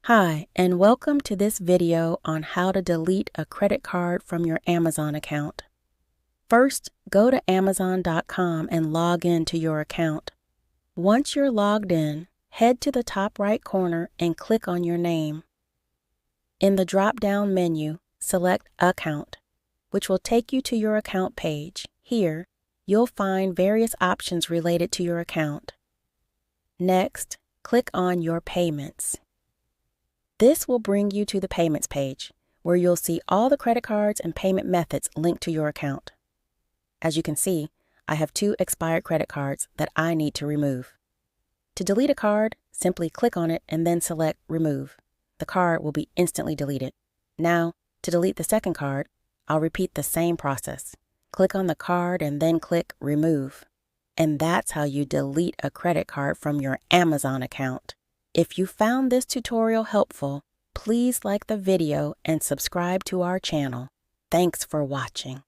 Hi, and welcome to this video on how to delete a credit card from your Amazon account. First, go to Amazon.com and log in to your account. Once you're logged in, head to the top right corner and click on your name. In the drop-down menu, select Account, which will take you to your account page. Here, you'll find various options related to your account. Next, click on Your Payments. This will bring you to the Payments page, where you'll see all the credit cards and payment methods linked to your account. As you can see, I have 2 expired credit cards that I need to remove. To delete a card, simply click on it and then select Remove. The card will be instantly deleted. Now, to delete the second card, I'll repeat the same process. Click on the card and then click Remove. And that's how you delete a credit card from your Amazon account. If you found this tutorial helpful, please like the video and subscribe to our channel. Thanks for watching.